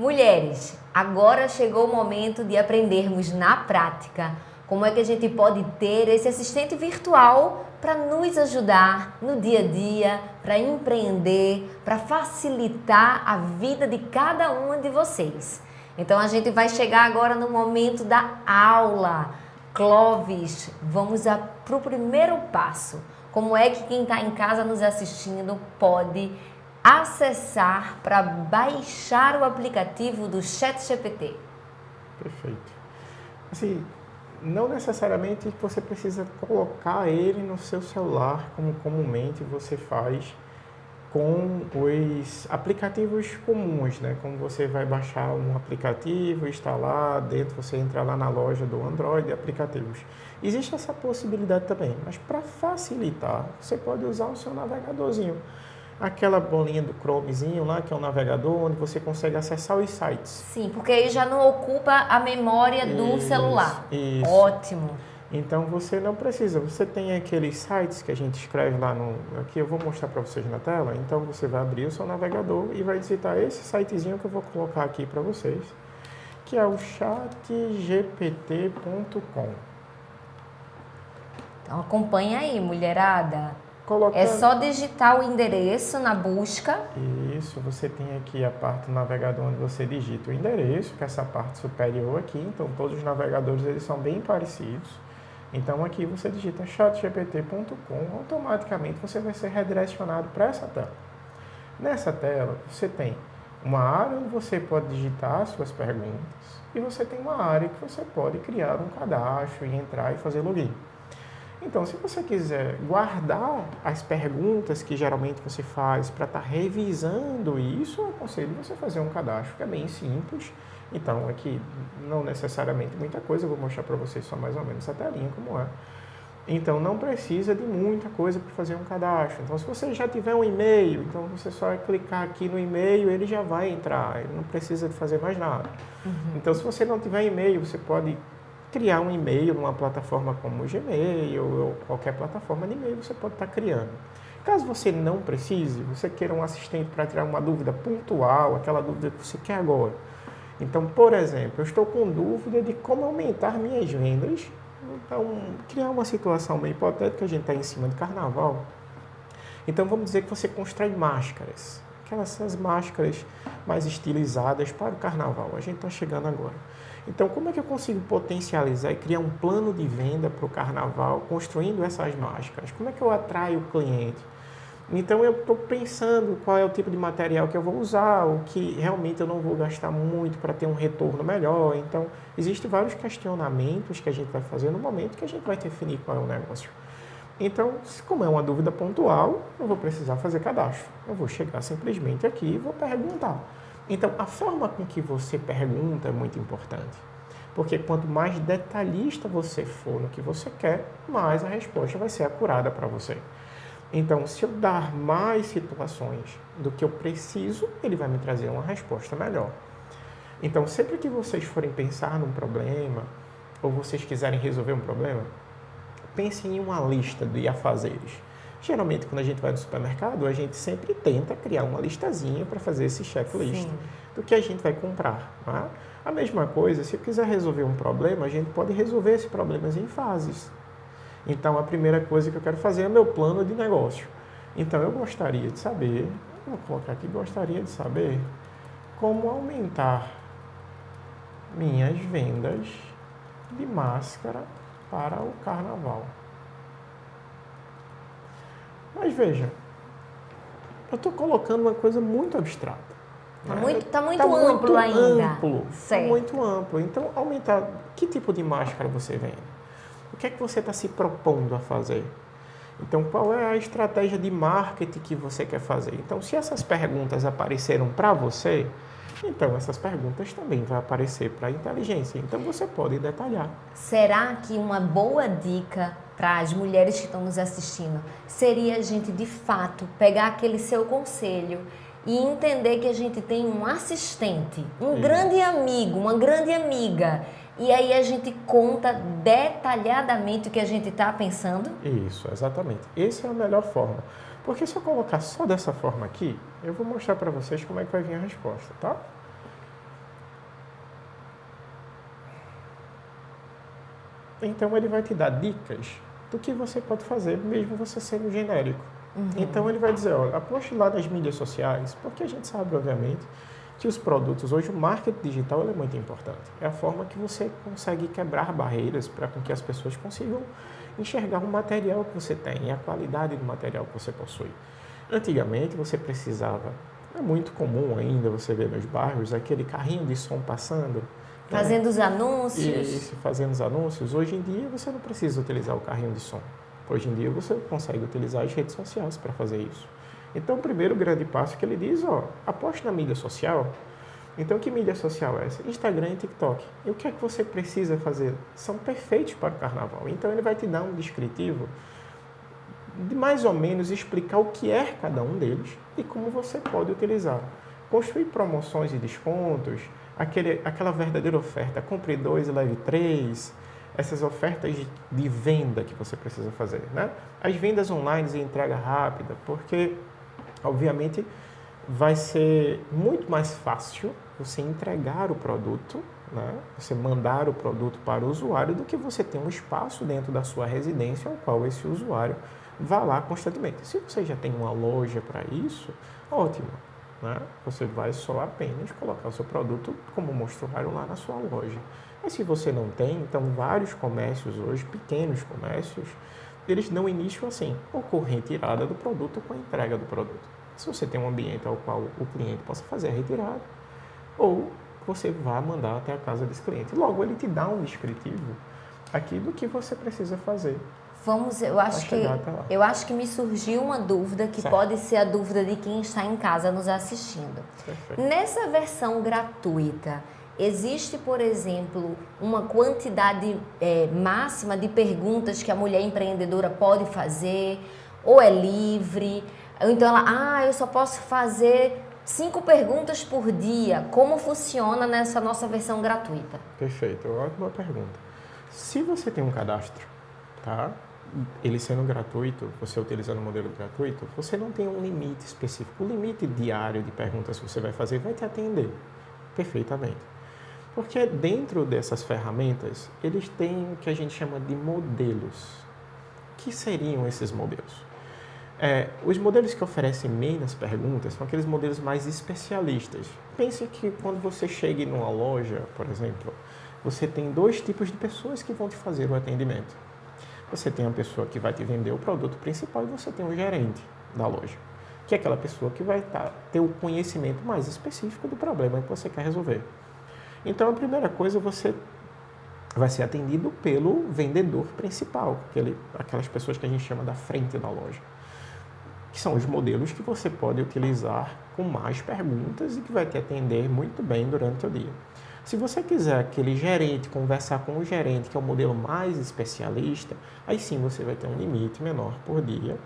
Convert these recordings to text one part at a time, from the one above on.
Mulheres, agora chegou o momento de aprendermos na prática como é que a gente pode ter esse assistente virtual para nos ajudar no dia a dia, para empreender, para facilitar a vida de cada uma de vocês. Então a gente vai chegar agora no momento da aula. Clóvis, vamos para o primeiro passo. Como é que quem está em casa nos assistindo pode acessar para baixar o aplicativo do ChatGPT? Perfeito. Assim, não necessariamente você precisa colocar ele no seu celular, como comumente você faz com os aplicativos comuns, né? Como você vai baixar um aplicativo, instalar, dentro você entra lá na loja do Android, aplicativos. Existe essa possibilidade também, mas para facilitar, você pode usar o seu navegadorzinho. Aquela bolinha do Chromezinho lá, que é um navegador onde você consegue acessar os sites. Sim, porque aí já não ocupa a memória do celular. Isso. Ótimo. Então você não precisa, você tem aqueles sites que a gente escreve lá no... Aqui eu vou mostrar para vocês na tela. Então você vai abrir o seu navegador e vai visitar esse sitezinho que eu vou colocar aqui para vocês, que é o chatgpt.com. Então acompanha aí, mulherada. Colocando... É só digitar o endereço na busca. Isso, você tem aqui a parte do navegador onde você digita o endereço, que é essa parte superior aqui. Então todos os navegadores eles são bem parecidos. Então aqui você digita chatgpt.com, automaticamente você vai ser redirecionado para essa tela. Nessa tela você tem uma área onde você pode digitar suas perguntas e você tem uma área que você pode criar um cadastro e entrar e fazer login. Então, se você quiser guardar as perguntas que geralmente você faz para estar revisando isso, eu aconselho você fazer um cadastro que é bem simples. Então, aqui não necessariamente muita coisa, eu vou mostrar para vocês só mais ou menos essa telinha como é. Então, não precisa de muita coisa para fazer um cadastro. Então, se você já tiver um e-mail, então você só vai clicar aqui no e-mail, ele já vai entrar, ele não precisa de fazer mais nada. Então, se você não tiver e-mail, você pode criar um e-mail numa plataforma como o Gmail ou qualquer plataforma de e-mail você pode estar criando. Caso você não precise, você queira um assistente para tirar uma dúvida pontual, aquela dúvida que você quer agora. Então, por exemplo, eu estou com dúvida de como aumentar minhas vendas. Então, criar uma situação meio hipotética, a gente está em cima de carnaval. Então, vamos dizer que você constrói máscaras. Aquelas máscaras mais estilizadas para o carnaval. A gente está chegando agora. Então, como é que eu consigo potencializar e criar um plano de venda para o carnaval, construindo essas máscaras? Como é que eu atraio o cliente? Então, eu estou pensando qual é o tipo de material que eu vou usar, o que realmente eu não vou gastar muito para ter um retorno melhor. Então, existem vários questionamentos que a gente vai fazer no momento que a gente vai definir qual é o negócio. Então, como é uma dúvida pontual, eu vou precisar fazer cadastro. Eu vou chegar simplesmente aqui e vou perguntar. Então, a forma com que você pergunta é muito importante. Porque quanto mais detalhista você for no que você quer, mais a resposta vai ser acurada para você. Então, se eu dar mais situações do que eu preciso, ele vai me trazer uma resposta melhor. Então, sempre que vocês forem pensar num problema, ou vocês quiserem resolver um problema, pensem em uma lista de afazeres. Geralmente, quando a gente vai no supermercado, a gente sempre tenta criar uma listazinha para fazer esse checklist do que a gente vai comprar. Tá? A mesma coisa, se eu quiser resolver um problema, a gente pode resolver esses problemas em fases. Então, a primeira coisa que eu quero fazer é meu plano de negócio. Então, eu gostaria de saber, vou colocar aqui, gostaria de saber como aumentar minhas vendas de máscara para o carnaval. Mas veja, eu estou colocando uma coisa muito abstrata. Está muito amplo ainda. Está muito amplo. Então, aumentar... Que tipo de máscara você vende? O que é que você está se propondo a fazer? Então, qual é a estratégia de marketing que você quer fazer? Então, se essas perguntas apareceram para você, então essas perguntas também vão aparecer para a inteligência. Então, você pode detalhar. Será que uma boa dica para as mulheres que estão nos assistindo seria a gente, de fato, pegar aquele seu conselho e entender que a gente tem um assistente, um grande amigo, uma grande amiga, e aí a gente conta detalhadamente o que a gente está pensando? Isso, exatamente. Essa é a melhor forma. Porque se eu colocar só dessa forma aqui, eu vou mostrar para vocês como é que vai vir a resposta, tá? Então, ele vai te dar dicas do que você pode fazer, mesmo você sendo genérico. Então, ele vai dizer, olha, aposte lá nas mídias sociais, porque a gente sabe, obviamente, que os produtos, hoje o marketing digital é muito importante. É a forma que você consegue quebrar barreiras para que as pessoas consigam enxergar o material que você tem e a qualidade do material que você possui. Antigamente, você precisava, é muito comum ainda você ver nos bairros, aquele carrinho de som passando, fazendo os anúncios. Isso, fazendo os anúncios. Hoje em dia, você não precisa utilizar o carrinho de som. Hoje em dia, você consegue utilizar as redes sociais para fazer isso. Então, o primeiro grande passo que ele diz, aposte na mídia social. Então, que mídia social é essa? Instagram e TikTok. E o que é que você precisa fazer? São perfeitos para o carnaval. Então, ele vai te dar um descritivo de mais ou menos explicar o que é cada um deles e como você pode utilizar. Construir promoções e descontos, aquela verdadeira oferta, compre 2 e leve 3, essas ofertas de venda que você precisa fazer, né? As vendas online e entrega rápida, porque, obviamente, vai ser muito mais fácil você entregar o produto, né? Você mandar o produto para o usuário do que você ter um espaço dentro da sua residência ao qual esse usuário vá lá constantemente. Se você já tem uma loja para isso, ótimo, né? Você vai só apenas colocar o seu produto como mostruário lá na sua loja. Mas se você não tem, então vários comércios hoje, pequenos comércios, eles dão início assim, ou com retirada do produto ou com a entrega do produto. Se você tem um ambiente ao qual o cliente possa fazer a retirada, ou você vai mandar até a casa desse cliente. Logo, ele te dá um descritivo aqui do que você precisa fazer. Eu acho que me surgiu uma dúvida que certo. Pode ser a dúvida de quem está em casa nos assistindo. Perfeito. Nessa versão gratuita, existe, por exemplo, uma quantidade máxima de perguntas que a mulher empreendedora pode fazer? Ou é livre? Então eu só posso fazer 5 perguntas por dia. Como funciona nessa nossa versão gratuita? Perfeito, ótima pergunta. Se você tem um cadastro, tá? Ele sendo gratuito, você utilizando o modelo gratuito, você não tem um limite específico. O limite diário de perguntas que você vai fazer vai te atender perfeitamente. Porque dentro dessas ferramentas, eles têm o que a gente chama de modelos. O que seriam esses modelos? Os modelos que oferecem menos perguntas são aqueles modelos mais especialistas. Pense que quando você chega numa loja, por exemplo, você tem 2 tipos de pessoas que vão te fazer o atendimento. Você tem a pessoa que vai te vender o produto principal e você tem o gerente da loja, que é aquela pessoa que vai ter o conhecimento mais específico do problema que você quer resolver. Então, a primeira coisa, você vai ser atendido pelo vendedor principal, aquelas pessoas que a gente chama da frente da loja, que são os modelos que você pode utilizar com mais perguntas e que vai te atender muito bem durante o dia. Se você quiser aquele gerente, conversar com o gerente, que é o modelo mais especialista, aí sim você vai ter um limite menor por dia.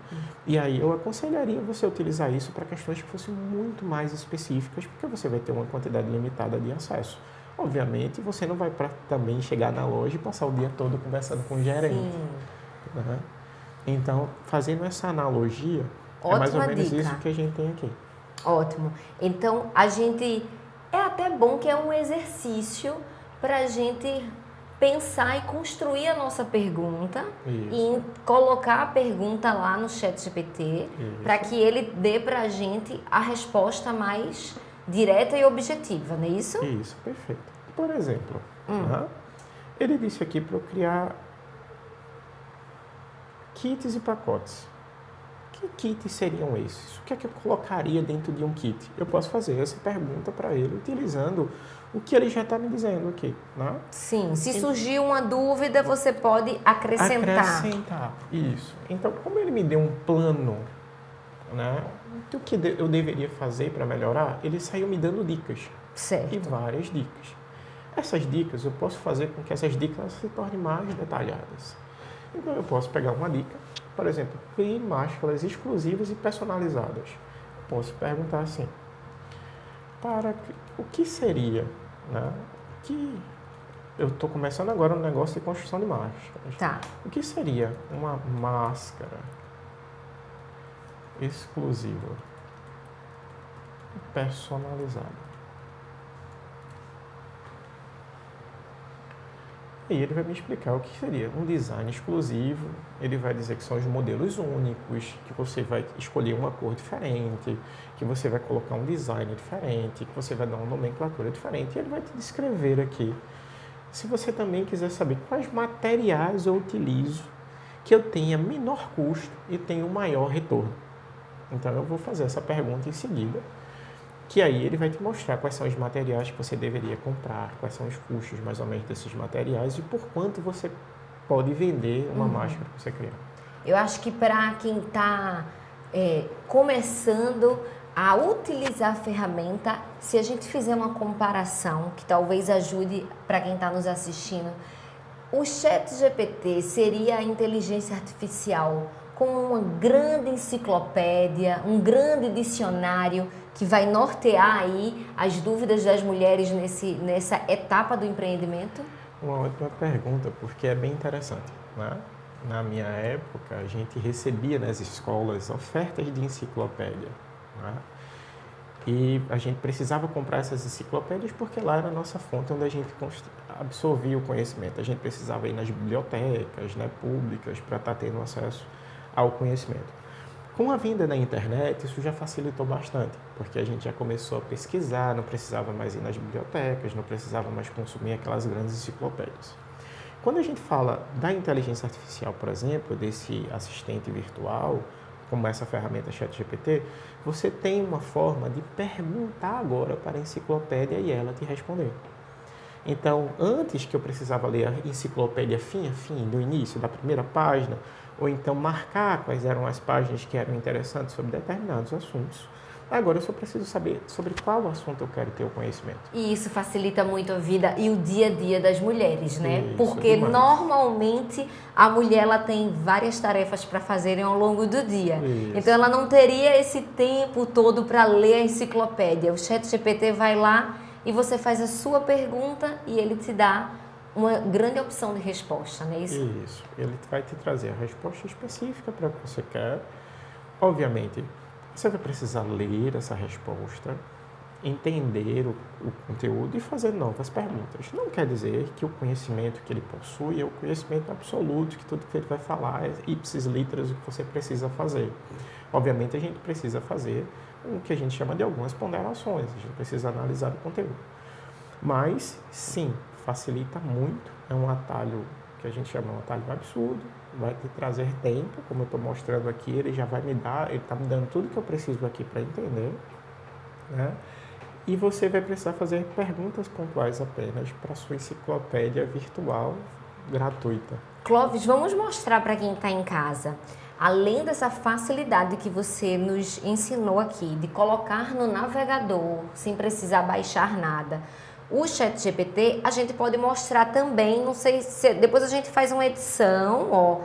E aí eu aconselharia você utilizar isso para questões que fossem muito mais específicas, porque você vai ter uma quantidade limitada de acesso. Obviamente, você não vai também chegar na loja e passar o dia todo conversando com o gerente. Né? Então, fazendo essa analogia, é mais ou menos isso que a gente tem aqui. Ótimo. Então, é até bom que é um exercício para a gente pensar e construir a nossa pergunta e colocar a pergunta lá no ChatGPT para que ele dê para a gente a resposta mais direta e objetiva, não é isso? Isso, perfeito. Por exemplo, ele disse aqui para eu criar kits e pacotes. Que kits seriam esses? O que é que eu colocaria dentro de um kit? Eu posso fazer essa pergunta para ele utilizando o que ele já está me dizendo aqui, né? Sim, se surgir uma dúvida, você pode acrescentar. Isso. Então, como ele me deu um plano, né, do que eu deveria fazer para melhorar, ele saiu me dando dicas. Certo. E várias dicas. Essas dicas, eu posso fazer com que essas dicas se tornem mais detalhadas. Então, eu posso pegar uma dica, por exemplo, crie máscaras exclusivas e personalizadas. Posso perguntar assim, o que seria, né? Eu estou começando agora um negócio de construção de máscaras. Tá. O que seria uma máscara exclusiva e personalizada? E ele vai me explicar o que seria um design exclusivo. Ele vai dizer que são os modelos únicos, que você vai escolher uma cor diferente, que você vai colocar um design diferente, que você vai dar uma nomenclatura diferente. E ele vai te descrever aqui. Se você também quiser saber quais materiais eu utilizo, que eu tenha menor custo e tenha um maior retorno. Então eu vou fazer essa pergunta em seguida, que aí ele vai te mostrar quais são os materiais que você deveria comprar, quais são os custos mais ou menos desses materiais e por quanto você pode vender uma máscara que você criar. Eu acho que para quem está começando a utilizar a ferramenta, se a gente fizer uma comparação, que talvez ajude para quem está nos assistindo, o ChatGPT seria a inteligência artificial com uma grande enciclopédia, um grande dicionário que vai nortear aí as dúvidas das mulheres nessa etapa do empreendimento? Uma ótima pergunta, porque é bem interessante, né? Na minha época, a gente recebia nas escolas ofertas de enciclopédia, né? E a gente precisava comprar essas enciclopédias porque lá era a nossa fonte onde a gente absorvia o conhecimento. A gente precisava ir nas bibliotecas, né, públicas para estar tendo acesso ao conhecimento. Com a vinda da internet, isso já facilitou bastante, porque a gente já começou a pesquisar, não precisava mais ir nas bibliotecas, não precisava mais consumir aquelas grandes enciclopédias. Quando a gente fala da inteligência artificial, por exemplo, desse assistente virtual, como essa ferramenta ChatGPT, você tem uma forma de perguntar agora para a enciclopédia e ela te responder. Então, antes que eu precisava ler a enciclopédia fim a fim, do início, da primeira página, ou então marcar quais eram as páginas que eram interessantes sobre determinados assuntos, agora eu só preciso saber sobre qual assunto eu quero ter o conhecimento. E isso facilita muito a vida e o dia a dia das mulheres, né? Isso, porque demais. Normalmente a mulher ela tem várias tarefas para fazerem ao longo do dia. Isso. Então ela não teria esse tempo todo para ler a enciclopédia. O ChatGPT vai lá e você faz a sua pergunta e ele te dá uma grande opção de resposta, não é isso? Isso. Ele vai te trazer a resposta específica para o que você quer. Obviamente, você vai precisar ler essa resposta, entender o conteúdo e fazer novas perguntas. Não quer dizer que o conhecimento que ele possui é o conhecimento absoluto, que tudo que ele vai falar é ipsis literis o que você precisa fazer. Obviamente, a gente precisa fazer o que a gente chama de algumas ponderações, a gente precisa analisar o conteúdo. Mas, sim, facilita muito, é um atalho que a gente chama de um atalho absurdo, vai te trazer tempo, como eu estou mostrando aqui, ele já vai me dar, ele está me dando tudo que eu preciso aqui para entender, né? E você vai precisar fazer perguntas pontuais apenas para a sua enciclopédia virtual gratuita. Clóvis, vamos mostrar para quem está em casa. Além dessa facilidade que você nos ensinou aqui, de colocar no navegador, sem precisar baixar nada, o ChatGPT a gente pode mostrar também, não sei se depois a gente faz uma edição,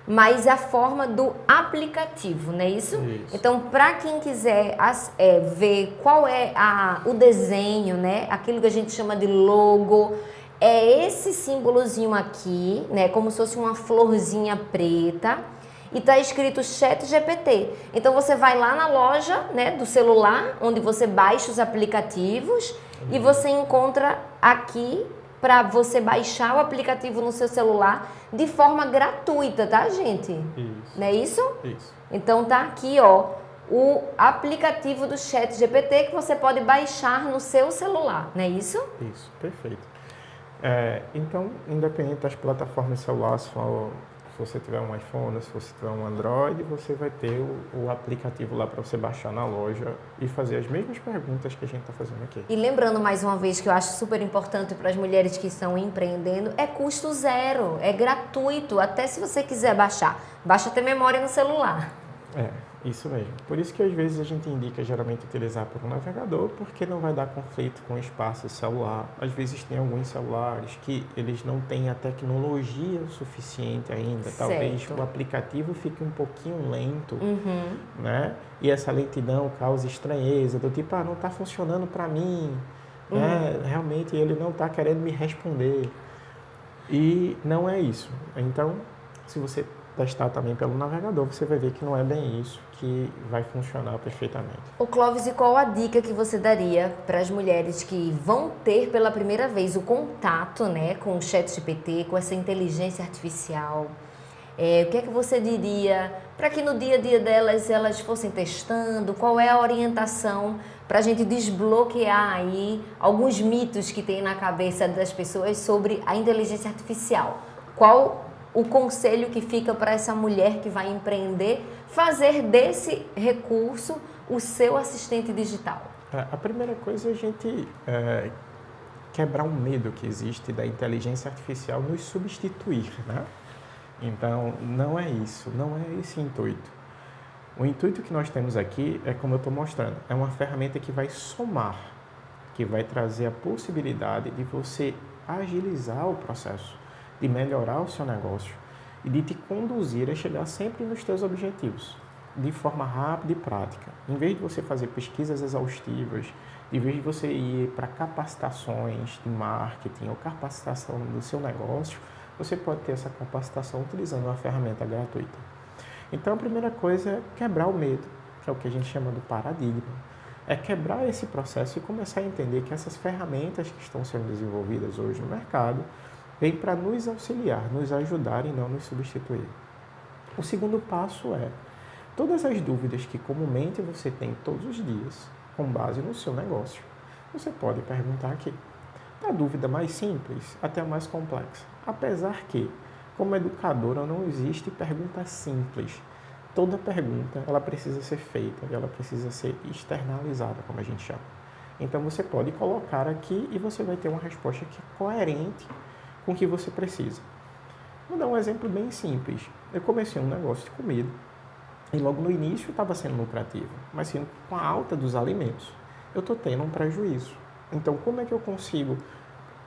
mas a forma do aplicativo, não é isso? Isso. Então, para quem quiser ver qual é o desenho, né, aquilo que a gente chama de logo, é esse símbolozinho aqui, né, como se fosse uma florzinha preta, e está escrito ChatGPT. Então você vai lá na loja, né, do celular, onde você baixa os aplicativos e você encontra aqui para você baixar o aplicativo no seu celular de forma gratuita, tá, gente? Isso. Não é isso? Isso. Então tá aqui, o aplicativo do ChatGPT que você pode baixar no seu celular, não é isso? Isso, perfeito. Então, independente das plataformas de celular, se você tiver um iPhone, se você tiver um Android, você vai ter o aplicativo lá para você baixar na loja e fazer as mesmas perguntas que a gente está fazendo aqui. E lembrando mais uma vez que eu acho super importante para as mulheres que estão empreendendo, é custo zero, é gratuito, até se você quiser baixar. Baixa até memória no celular. Isso mesmo. Por isso que às vezes a gente indica geralmente utilizar por um navegador, porque não vai dar conflito com o espaço celular. Às vezes tem alguns celulares que eles não têm a tecnologia suficiente ainda. Certo. Talvez o aplicativo fique um pouquinho lento, né? E essa lentidão cause estranheza, do tipo, não está funcionando para mim, né? Realmente ele não está querendo me responder. E não é isso. Então, se você testar também pelo navegador, você vai ver que não é bem isso que vai funcionar perfeitamente. Ô Clóvis, e qual a dica que você daria para as mulheres que vão ter pela primeira vez o contato, né, com o ChatGPT, com essa inteligência artificial? O que é que você diria para que no dia a dia delas elas fossem testando? Qual é a orientação para a gente desbloquear aí alguns mitos que tem na cabeça das pessoas sobre a inteligência artificial? Qual o conselho que fica para essa mulher que vai empreender fazer desse recurso o seu assistente digital? A primeira coisa é a gente quebrar um medo que existe da inteligência artificial nos substituir, né? Então, não é isso, não é esse intuito. O intuito que nós temos aqui é como eu estou mostrando, é uma ferramenta que vai somar, que vai trazer a possibilidade de você agilizar o processo, de melhorar o seu negócio e de te conduzir a chegar sempre nos teus objetivos, de forma rápida e prática. Em vez de você fazer pesquisas exaustivas, em vez de você ir para capacitações de marketing ou capacitação do seu negócio, você pode ter essa capacitação utilizando uma ferramenta gratuita. Então, a primeira coisa é quebrar o medo, que é o que a gente chama do paradigma. É quebrar esse processo e começar a entender que essas ferramentas que estão sendo desenvolvidas hoje no mercado vêm para nos auxiliar, nos ajudar e não nos substituir. O segundo passo é todas as dúvidas que comumente você tem todos os dias, com base no seu negócio, você pode perguntar aqui. Da dúvida mais simples até a mais complexa. Apesar que, como educadora, não existe pergunta simples. Toda pergunta ela precisa ser feita, ela precisa ser externalizada, como a gente chama. Então você pode colocar aqui e você vai ter uma resposta que é coerente com o que você precisa. Vou dar um exemplo bem simples. Eu comecei um negócio de comida e logo no início estava sendo lucrativo, mas sendo com a alta dos alimentos, eu estou tendo um prejuízo. Então, como é que eu consigo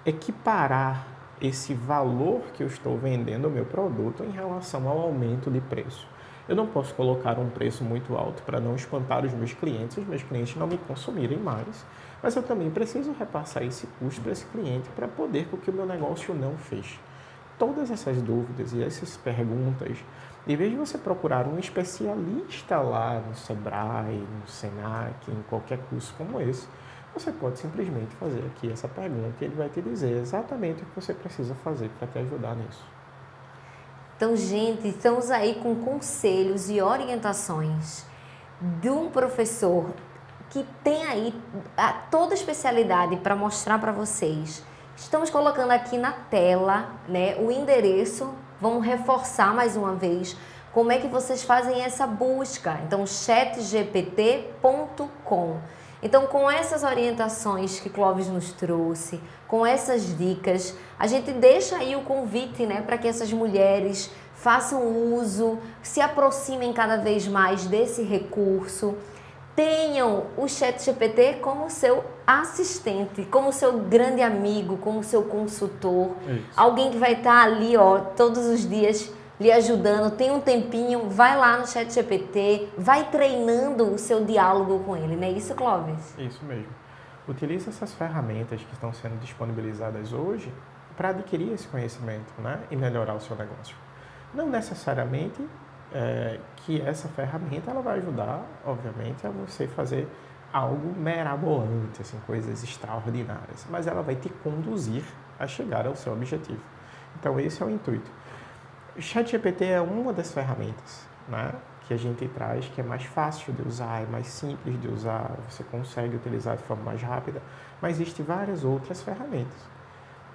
equiparar esse valor que eu estou vendendo o meu produto em relação ao aumento de preço? Eu não posso colocar um preço muito alto para não espantar os meus clientes não me consumirem mais, mas eu também preciso repassar esse custo para esse cliente para poder que o meu negócio não feche. Todas essas dúvidas e essas perguntas, em vez de você procurar um especialista lá no Sebrae, no Senac, em qualquer curso como esse, você pode simplesmente fazer aqui essa pergunta e ele vai te dizer exatamente o que você precisa fazer para te ajudar nisso. Então, gente, estamos aí com conselhos e orientações de um professor que tem aí toda a especialidade para mostrar para vocês. Estamos colocando aqui na tela, né, o endereço. Vamos reforçar mais uma vez como é que vocês fazem essa busca. Então, chatgpt.com. Então, com essas orientações que Clóvis nos trouxe, com essas dicas, a gente deixa aí o convite, né, para que essas mulheres façam uso, se aproximem cada vez mais desse recurso, tenham o ChatGPT como seu assistente, como seu grande amigo, como seu consultor, alguém que vai estar ali, ó, todos os dias lhe ajudando. Tem um tempinho, vai lá no ChatGPT, vai treinando o seu diálogo com ele, não é isso, Clóvis? Isso mesmo. Utilize essas ferramentas que estão sendo disponibilizadas hoje para adquirir esse conhecimento, né, e melhorar o seu negócio. Não necessariamente que essa ferramenta ela vai ajudar, obviamente, a você fazer algo mirabolante, assim, coisas extraordinárias, mas ela vai te conduzir a chegar ao seu objetivo. Então, esse é o intuito. O ChatGPT é uma das ferramentas, né, que a gente traz, que é mais fácil de usar, é mais simples de usar, você consegue utilizar de forma mais rápida, mas existem várias outras ferramentas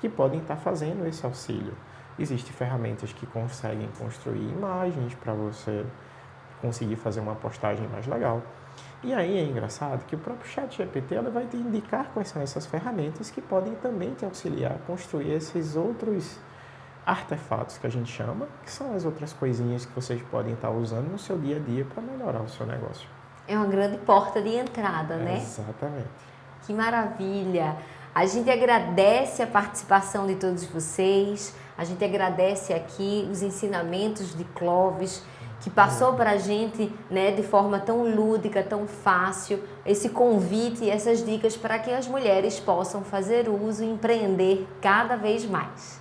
que podem estar fazendo esse auxílio. Existem ferramentas que conseguem construir imagens para você conseguir fazer uma postagem mais legal. E aí é engraçado que o próprio ChatGPT ela vai te indicar quais são essas ferramentas que podem também te auxiliar a construir esses outros artefatos que a gente chama, que são as outras coisinhas que vocês podem estar usando no seu dia a dia para melhorar o seu negócio. É uma grande porta de entrada, né? Exatamente. Que maravilha! A gente agradece a participação de todos vocês, a gente agradece aqui os ensinamentos de Clóvis, que passou para a gente, né, de forma tão lúdica, tão fácil, esse convite e essas dicas para que as mulheres possam fazer uso e empreender cada vez mais.